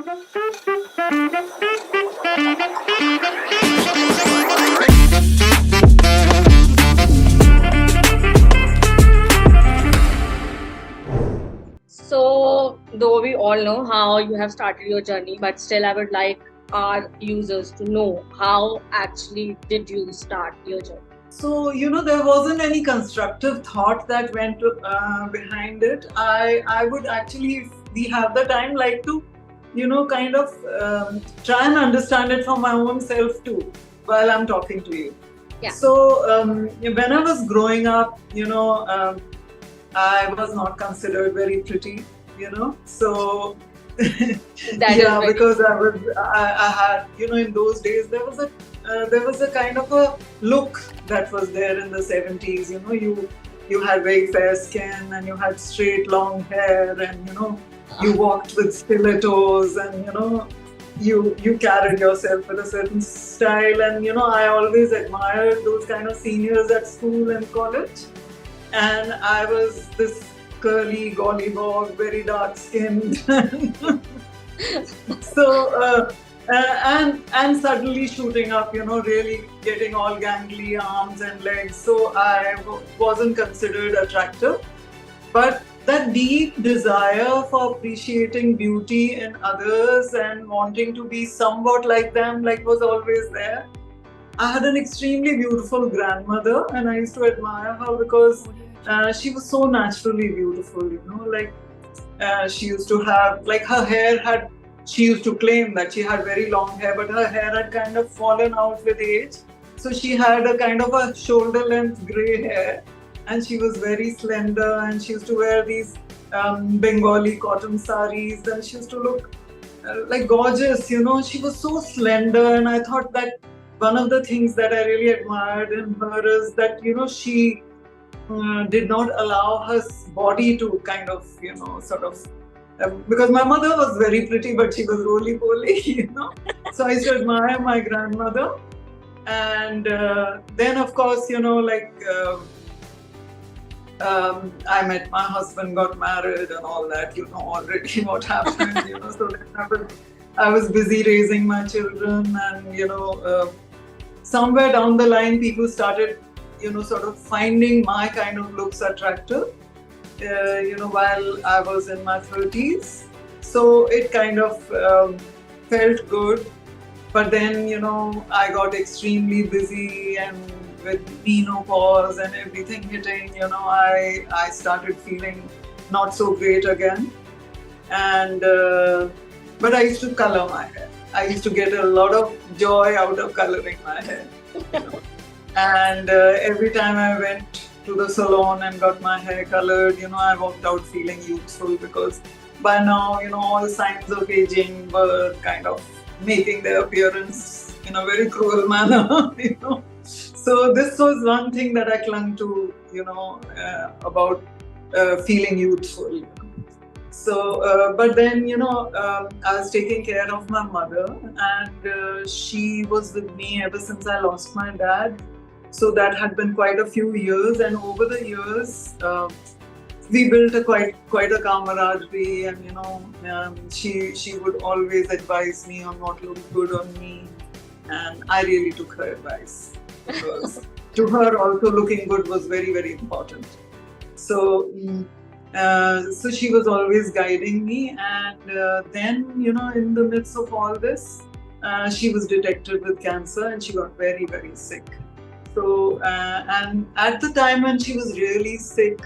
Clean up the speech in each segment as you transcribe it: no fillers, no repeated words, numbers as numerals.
So, though we all know how you have started your journey, but still, I would like our users to know how actually did you start your journey? So, there wasn't any constructive thought that went behind it. I would actually, if we have the time, like to, kind of try and understand it from my own self too while I'm talking to you. Yeah. So, when I was growing up, I was not considered very pretty, so yeah, because I had, in those days there was a kind of a look that was there in the 70s. You had very fair skin and you had straight long hair, and you walked with stilettos, and you carried yourself with a certain style, and I always admired those kind of seniors at school and college. And I was this curly gollywog, very dark skinned. So and suddenly shooting up, really getting all gangly arms and legs. So I wasn't considered attractive, but that deep desire for appreciating beauty in others and wanting to be somewhat like them, was always there. I had an extremely beautiful grandmother, and I used to admire her because she was so naturally beautiful, she used to have, her hair had, she used to claim that she had very long hair, but her hair had kind of fallen out with age. So she had a kind of a shoulder length grey hair, and she was very slender, and she used to wear these Bengali cotton saris, and she used to look like gorgeous, She was so slender, and I thought that one of the things that I really admired in her is that, she did not allow her body to kind of, because my mother was very pretty, but she was roly-poly, So I used to admire my grandmother. And then, of course, I met my husband, got married and all that, already what happened, So then I was busy raising my children, and, somewhere down the line, people started, sort of finding my kind of looks attractive, while I was in my 30s. So it kind of felt good. But then, I got extremely busy, and with menopause and everything hitting, I started feeling not so great again. And, but I used to color my hair. I used to get a lot of joy out of coloring my hair. And every time I went to the salon and got my hair colored, I walked out feeling youthful, because by now, all signs of aging were kind of making their appearance in a very cruel manner, So this was one thing that I clung to, about feeling youthful. So, but then, I was taking care of my mother, and she was with me ever since I lost my dad. So that had been quite a few years, and over the years, we built quite a camaraderie, and she would always advise me on what looked good on me, and I really took her advice, because to her also looking good was very, very important. So. So she was always guiding me, and then, in the midst of all this, she was detected with cancer, and she got very, very sick. So, and at the time when she was really sick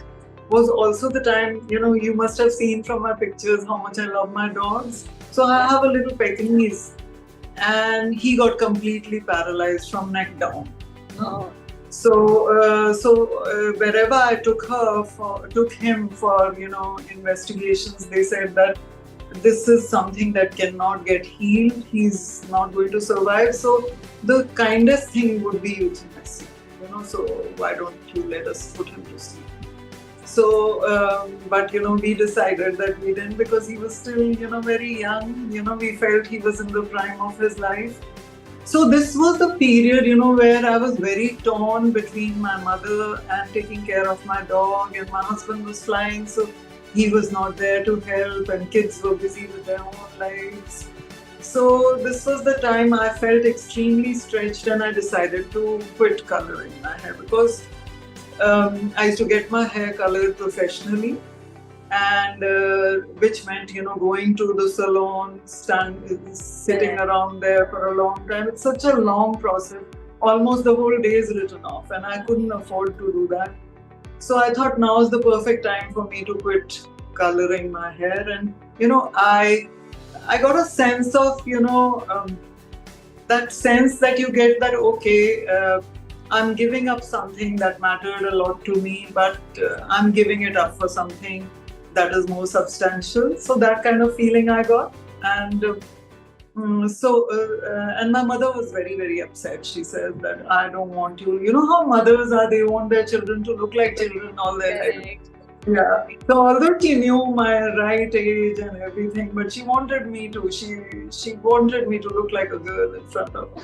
was also the time, you must have seen from my pictures how much I love my dogs. So I have a little Pekingese, and he got completely paralyzed from neck down. Oh. So wherever I took him for, investigations, they said that this is something that cannot get healed. He's not going to survive. So the kindest thing would be euthanasia. So why don't you let us put him to sleep? So, but we decided that we didn't, because he was still, very young. We felt he was in the prime of his life. So this was the period, where I was very torn between my mother and taking care of my dog, and my husband was flying. So he was not there to help, and kids were busy with their own lives. So this was the time I felt extremely stretched, and I decided to quit coloring my hair because I used to get my hair colored professionally, and which meant going to the salon, sitting around there for a long time. It's such a long process. Almost the whole day is written off, and I couldn't afford to do that. So I thought now is the perfect time for me to quit coloring my hair, and I got a sense of that sense that you get that okay. I'm giving up something that mattered a lot to me, but I'm giving it up for something that is more substantial. So that kind of feeling I got, and and my mother was very, very upset. She said that I don't want you. You know how mothers are; they want their children to look like children all their life. Yeah. So although she knew my right age and everything, but she wanted me to. She wanted me to look like a girl in front of her.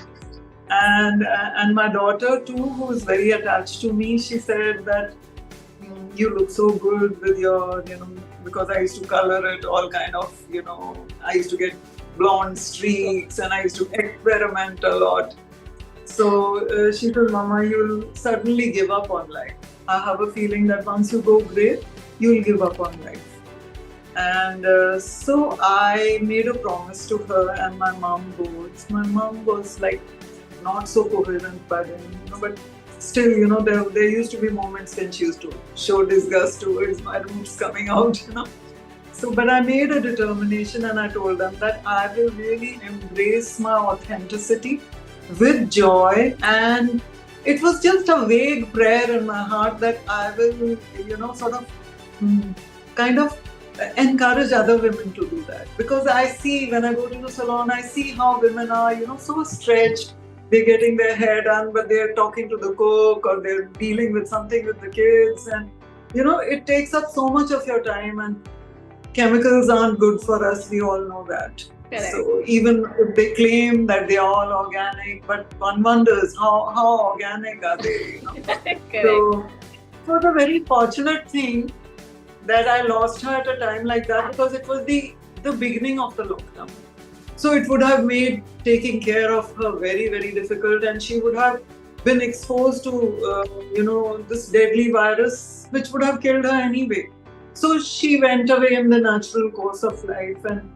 And my daughter too, who is very attached to me, she said that you look so good with your, because I used to color it all kind of, I used to get blonde streaks and I used to experiment a lot. So she told Mama, you'll certainly give up on life. I have a feeling that once you go grey, you'll give up on life. And so I made a promise to her and my mom both. My mom was like not so coherent by then, but still, there used to be moments when she used to show disgust towards my roots coming out, So, but I made a determination and I told them that I will really embrace my authenticity with joy. And it was just a vague prayer in my heart that I will, sort of kind of encourage other women to do that. Because I see when I go to the salon, I see how women are, so stretched. They're getting their hair done, but they're talking to the cook or they're dealing with something with the kids. And, it takes up so much of your time, and chemicals aren't good for us. We all know that. Correct. So even if they claim that they're all organic, but one wonders how organic are they? So it was a very fortunate thing that I lost her at a time like that, because it was the beginning of the lockdown. So it would have made taking care of her very, very difficult, and she would have been exposed to, this deadly virus, which would have killed her anyway. So she went away in the natural course of life, and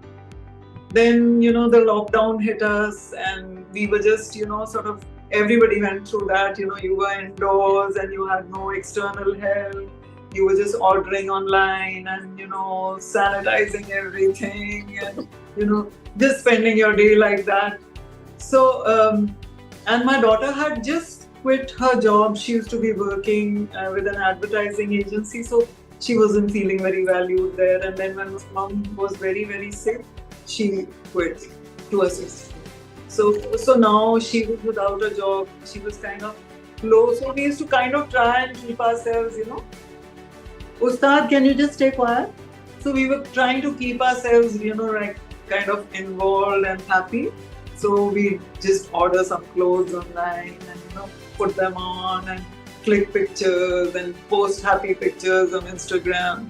then, the lockdown hit us, and we were just, sort of, everybody went through that. You were indoors and you had no external help. You were just ordering online and, sanitizing everything and, just spending your day like that. So, and my daughter had just quit her job. She used to be working with an advertising agency. So she wasn't feeling very valued there. And then when mom was very, very sick, she quit to assist. So now she was without a job. She was kind of low. So we used to kind of try and keep ourselves, Ustad, can you just stay quiet? So we were trying to keep ourselves, like kind of involved and happy. So we just order some clothes online and, put them on and click pictures and post happy pictures on Instagram.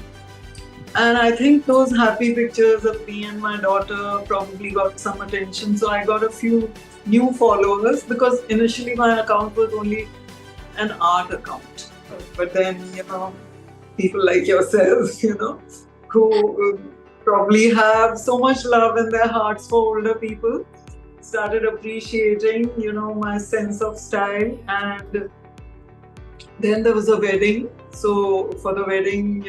And I think those happy pictures of me and my daughter probably got some attention. So I got a few new followers, because initially my account was only an art account. But then, people like yourselves, who probably have so much love in their hearts for older people, started appreciating, my sense of style. And then there was a wedding. So for the wedding,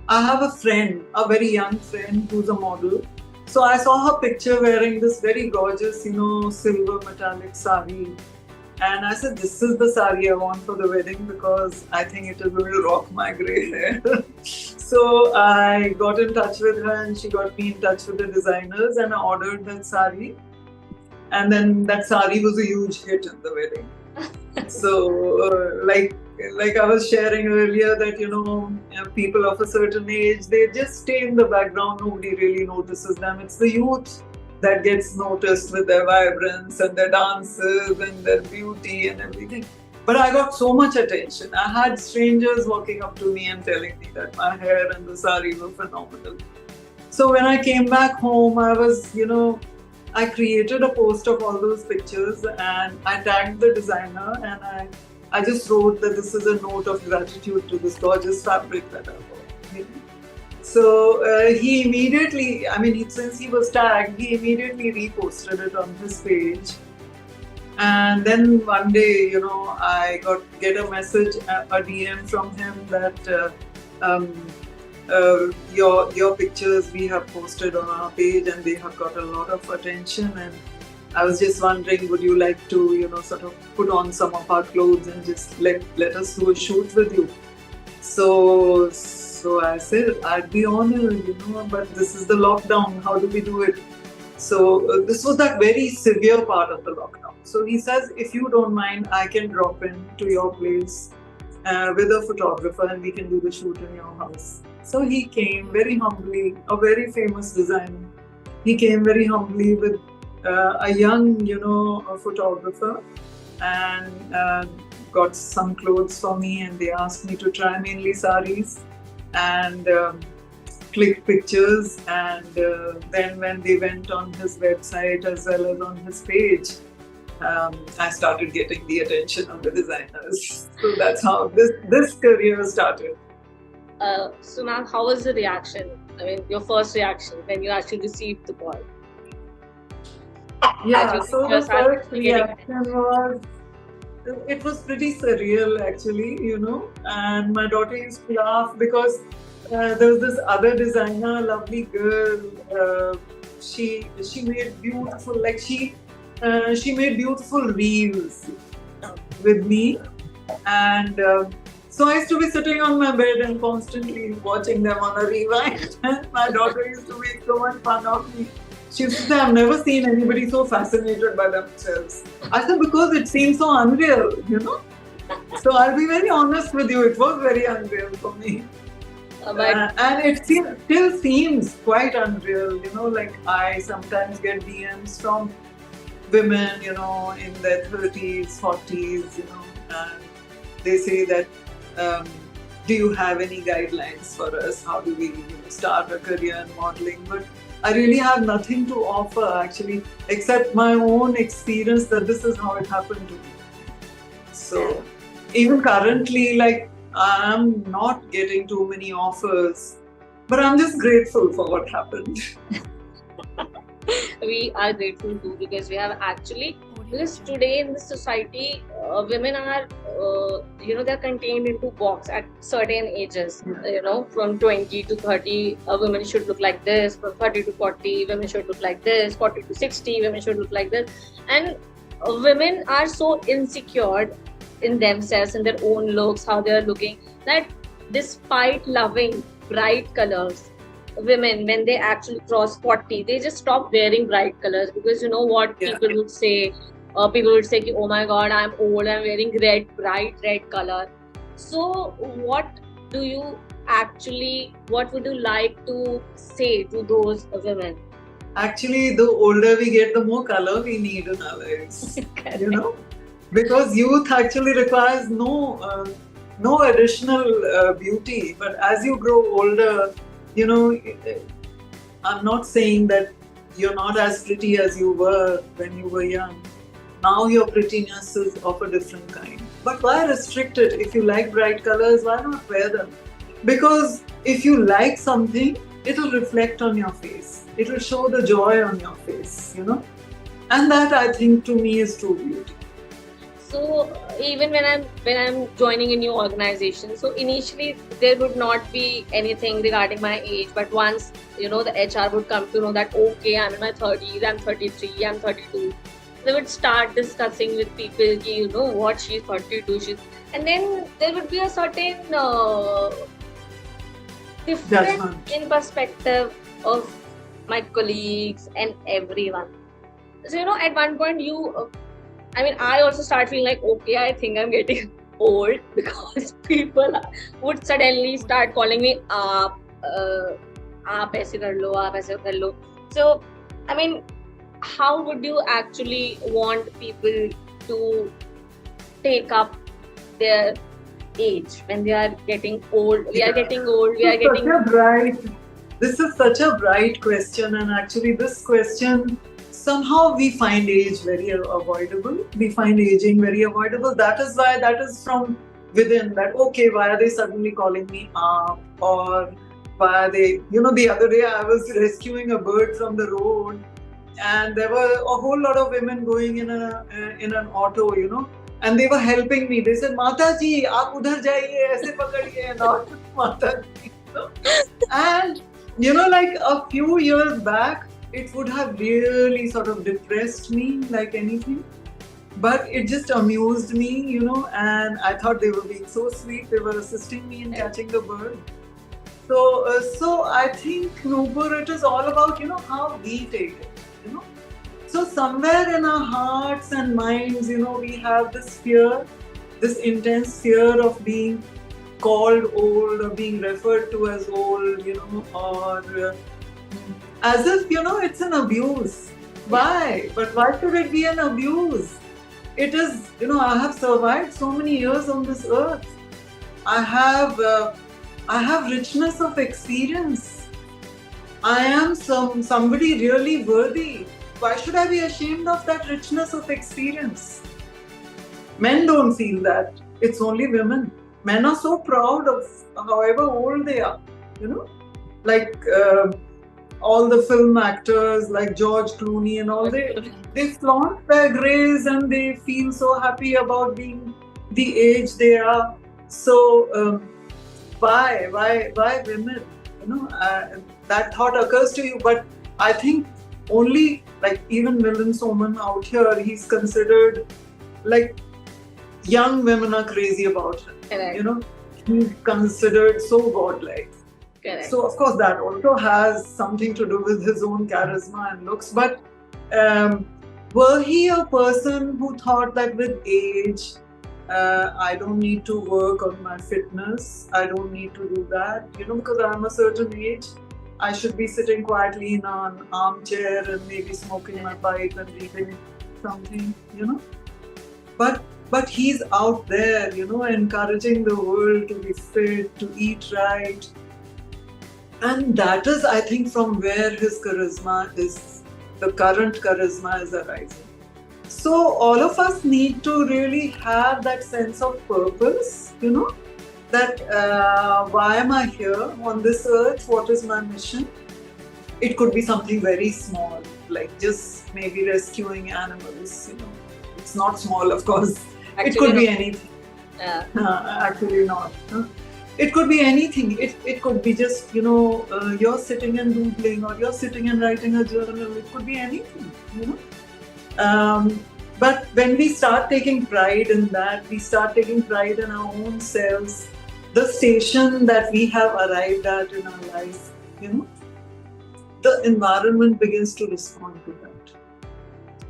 I have a friend, a very young friend who's a model. So I saw her picture wearing this very gorgeous, silver metallic sari. And I said, this is the sari I want for the wedding, because I think it is going to rock my grey hair. So I got in touch with her and she got me in touch with the designers, and I ordered that sari. And then that sari was a huge hit in the wedding. So like I was sharing earlier that, people of a certain age, they just stay in the background. Nobody really notices them. It's the youth that gets noticed with their vibrance and their dances and their beauty and everything. But I got so much attention. I had strangers walking up to me and telling me that my hair and the sari were phenomenal. So when I came back home, I was, I created a post of all those pictures and I tagged the designer and I just wrote that this is a note of gratitude to this gorgeous fabric that I bought. So he immediately, since he was tagged, he immediately reposted it on his page. And then one day, I get a message, a DM from him that your pictures we have posted on our page and they have got a lot of attention. And I was just wondering, would you like to, sort of put on some of our clothes and just let us do a shoot with you? So I said, I'd be honored, but this is the lockdown. How do we do it? So this was that very severe part of the lockdown. So he says, if you don't mind, I can drop in to your place with a photographer and we can do the shoot in your house. So he came very humbly, a very famous designer. He came very humbly with a young, a photographer, and got some clothes for me, and they asked me to try mainly saris and click pictures. And then when they went on his website as well as on his page, I started getting the attention of the designers. So that's how this career started. So ma'am, how was the reaction? Your first reaction when you actually received the call? Yeah, so the first reaction was, it was pretty surreal actually, and my daughter used to laugh because there was this other designer, lovely girl, she made beautiful, she made beautiful reels with me, and so I used to be sitting on my bed and constantly watching them on a rewind. And my daughter used to make so much fun of me. She used to say, I've never seen anybody so fascinated by themselves. I said, because it seems so unreal, So I'll be very honest with you, it was very unreal for me. And it still seems quite unreal, like I sometimes get DMs from women, in their 30s, 40s, and they say that, do you have any guidelines for us? How do we start a career in modeling? But I really have nothing to offer actually, except my own experience that this is how it happened to me. So even currently, I'm not getting too many offers, but I'm just grateful for what happened. We are grateful too, because we have actually, because today in this society, women are, they're contained into box at certain ages. From 20 to 30, women should look like this. From 30 to 40, women should look like this. 40 to 60, women should look like this. And women are so insecure in themselves, in their own looks, how they are looking, that despite loving bright colors, women, when they actually cross 40, they just stop wearing bright colors, because people would say, oh my god, I'm old, I'm wearing bright red color. So what would you like to say to those women? Actually, the older we get, the more color we need in our lives. Because youth actually requires no additional beauty. But as you grow older, I'm not saying that you're not as pretty as you were when you were young. Now your prettiness is of a different kind. But why restrict it? If you like bright colors, why not wear them? Because if you like something, it'll reflect on your face. It'll show the joy on your face, And that, I think, to me is true beauty. So even when I'm joining a new organization, so initially there would not be anything regarding my age, but once the HR would come to know that, okay, I'm in my 30s, I'm 33, I'm 32, they would start discussing with people, what, she's 32, and then there would be a certain difference in perspective of my colleagues and everyone. So at one point I also start feeling like, okay, I think I'm getting old, because people would suddenly start calling me aap aise kar lo, aap aise kar lo. So, how would you actually want people to take up their age when they are getting old? We are getting old. We This are is getting. such a bright. This is such a bright question, and actually, this question somehow we find age very avoidable. We find aging very avoidable. That is why that is from within. That okay, why are they suddenly calling me up, or why are they? The other day I was rescuing a bird from the road, and there were a whole lot of women going in an auto, and they were helping me. They said, "Mata ji, aap udhar jaiye, aise pakadiye," not Mata ji. And like a few years back, it would have really sort of depressed me like anything. But it just amused me, and I thought they were being so sweet. They were assisting me in catching the bird. So I think, Nupur, it is all about, how we take it, So somewhere in our hearts and minds, we have this fear, this intense fear of being called old or being referred to as old, or as if, it's an abuse. Why? But why should it be an abuse? It is, I have survived so many years on this earth. I have richness of experience. I am somebody really worthy. Why should I be ashamed of that richness of experience? Men don't feel that. It's only women. Men are so proud of however old they are, like all the film actors like George Clooney and all, they flaunt their grays and they feel so happy about being the age they are. So why women? That thought occurs to you, but I think only like even Milind Soman out here, he's considered like young women are crazy about him. Correct. He's considered so godlike. Correct. So of course that also has something to do with his own charisma and looks. But were he a person who thought that with age, I don't need to work on my fitness, I don't need to do that, because I'm a certain age, I should be sitting quietly in an armchair and maybe smoking my pipe and reading something, But he's out there, encouraging the world to be fit, to eat right. And that is, I think, from where his charisma is, the current charisma is arising. So all of us need to really have that sense of purpose, that why am I here on this earth? What is my mission? It could be something very small, like just maybe rescuing animals, It's not small, of course. Actually, it could be anything. Actually not. It could be anything. It could be just, you're sitting and doodling, or you're sitting and writing a journal. It could be anything, But when we start taking pride in that, we start taking pride in our own selves, the station that we have arrived at in our life, the environment begins to respond to that.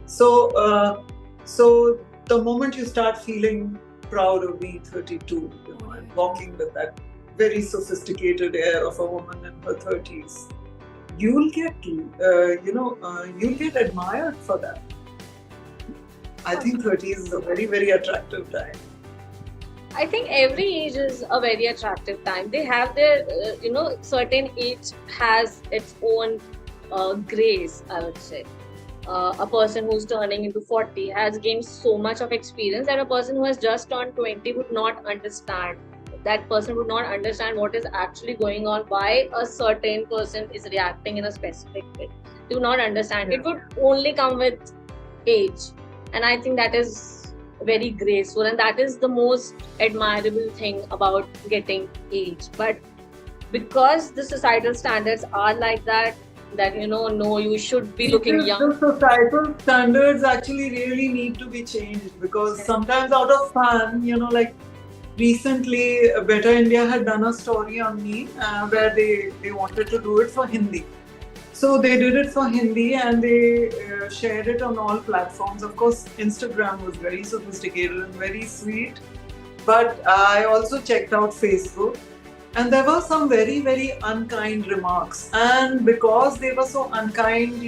So the moment you start feeling proud of being 32, and walking with that very sophisticated air of a woman in her 30s, you'll get, you'll get admired for that. I think 30s is a very, very attractive time. I think every age is a very attractive time. They have their, certain age has its own grace, I would say. A person who's turning into 40 has gained so much of experience that a person who has just turned 20 would not understand. That person would not understand what is actually going on, why a certain person is reacting in a specific way. Do not understand. It would only come with age. And I think that is very graceful, and that is the most admirable thing about getting age. But because the societal standards are like that no, you should be looking young. The societal standards actually really need to be changed, because sometimes out of fun, like recently Better India had done a story on me where they wanted to do it for Hindi. So they did it for Hindi and they shared it on all platforms. Of course, Instagram was very sophisticated and very sweet. But I also checked out Facebook, and there were some very, very unkind remarks. And because they were so unkind,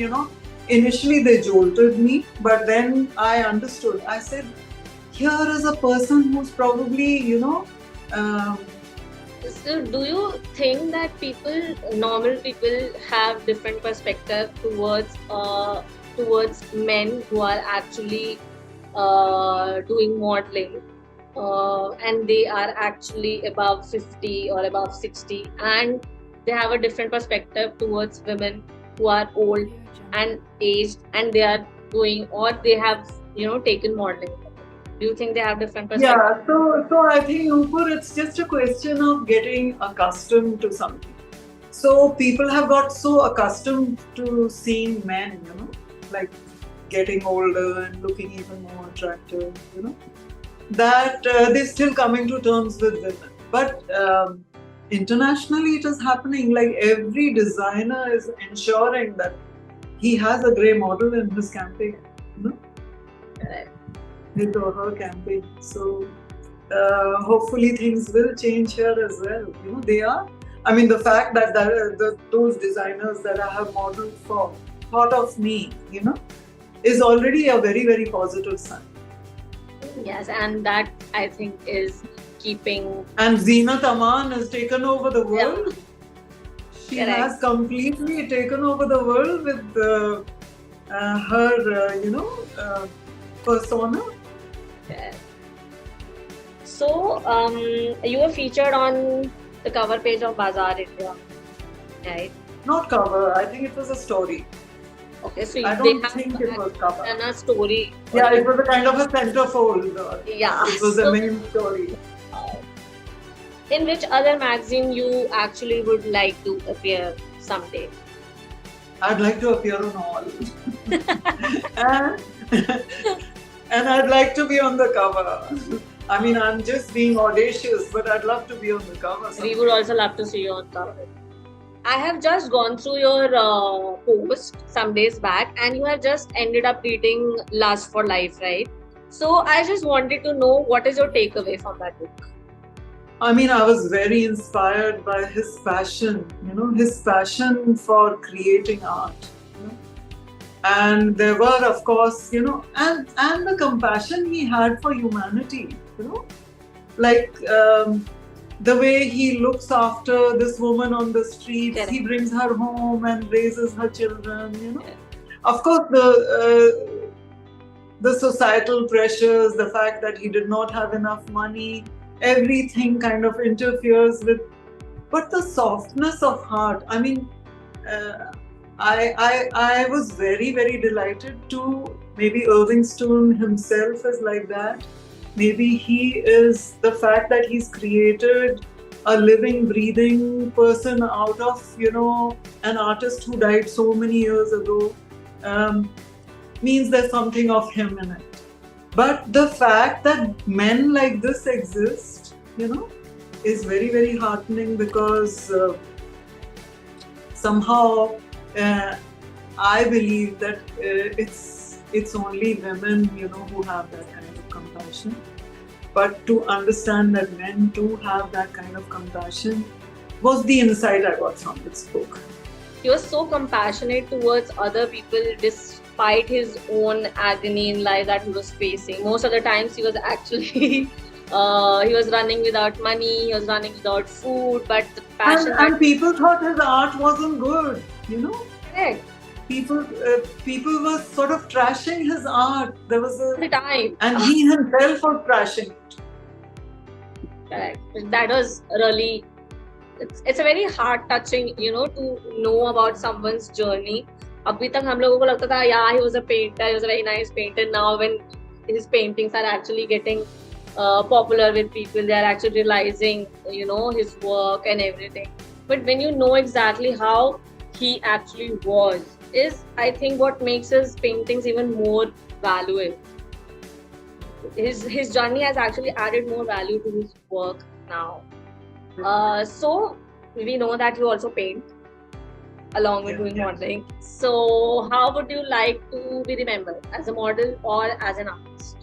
initially they jolted me. But then I understood. I said, here is a person who's probably, um, So, do you think that normal people, have different perspective towards men who are actually doing modeling, and they are actually above 50 or above 60, and they have a different perspective towards women who are old and aged, and they are doing, or they have taken modeling? Do you think they have different perspectives? yeah, so I think, Nupur, it's just a question of getting accustomed to something. So people have got so accustomed to seeing men, like getting older and looking even more attractive, that they're still coming to terms with women. But internationally, it is happening. Like every designer is ensuring that he has a grey model in his campaign, his or her campaign. So hopefully things will change here as well. They are. I mean, the fact that those designers that I have modeled for thought of me, is already a very, very positive sign. Yes, and that I think is keeping. And Zeenat Aman has taken over the world. Yeah. She Correct. has completely taken over the world with her, persona. Yeah. So, you were featured on the cover page of Bazaar India, right? Not cover. I think it was a story. Okay, so I don't think it was cover. And a story. Yeah, it was a kind of a centerfold. Yeah. It was the main story. In which other magazine you actually would like to appear someday? I'd like to appear on all. and I'd like to be on the cover. I mean, I'm just being audacious, but I'd love to be on the cover. We would also love to see you on cover. I have just gone through your post some days back, and you have just ended up reading Lust for Life, right? So I just wanted to know, what is your takeaway from that book? I mean, I was very inspired by his passion, his passion for creating art. And there were, of course, and the compassion he had for humanity, like the way he looks after this woman on the streets. Correct. He brings her home and raises her children, Correct. Of course, the societal pressures, the fact that he did not have enough money, everything kind of interferes with, but the softness of heart. I mean, I was very, very delighted to, maybe Irving Stone himself is like that. Maybe he is the fact that he's created a living, breathing person out of, an artist who died so many years ago, means there's something of him in it. But the fact that men like this exist, is very, very heartening, because somehow I believe that it's only women, who have that kind of compassion. But to understand that men too have that kind of compassion was the insight I got from this book. He was so compassionate towards other people despite his own agony in life that he was facing. Most of the times he was actually he was running without money, he was running without food, but the passion... And people thought his art wasn't good, Correct. People were sort of trashing his art. There was the time. And he himself was trashing it. Correct. That was really... It's a very heart touching, to know about someone's journey. अभी तक हम लोगों को लगता था, yeah, he was a painter, he was a very nice painter. Now when his paintings are actually getting popular with people, they are actually realizing, his work and everything. But when you know exactly how he actually was, is I think what makes his paintings even more valuable. His journey has actually added more value to his work now. So we know that you also paint along with doing modeling. So how would you like to be remembered, as a model or as an artist?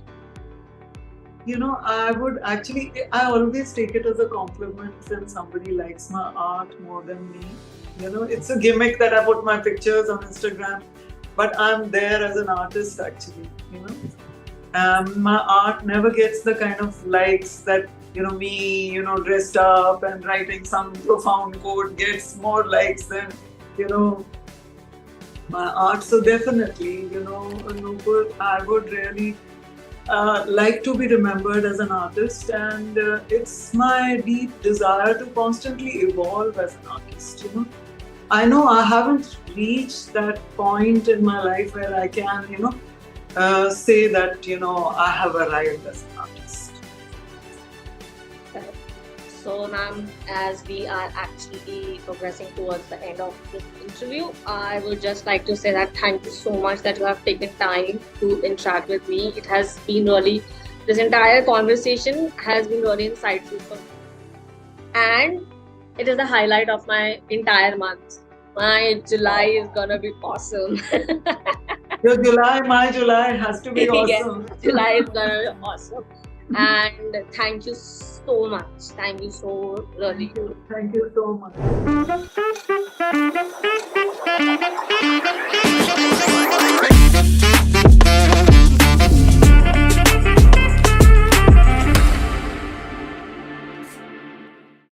I would actually, I always take it as a compliment when somebody likes my art more than me. It's a gimmick that I put my pictures on Instagram, but I'm there as an artist actually, My art never gets the kind of likes that me dressed up and writing some profound quote gets more likes than you know my art. So definitely, Nupur, I would really like to be remembered as an artist, and it's my deep desire to constantly evolve as an artist. I know I haven't reached that point in my life where I can, say that I have arrived as an artist. So, ma'am, as we are actually progressing towards the end of this interview, I would just like to say that thank you so much that you have taken time to interact with me. It has been really, this entire conversation has been really insightful for me. And it is the highlight of my entire month. My July is gonna be awesome. My July has to be awesome. Yes, July is gonna be awesome. And thank you so much. Thank you so really. Thank you so much.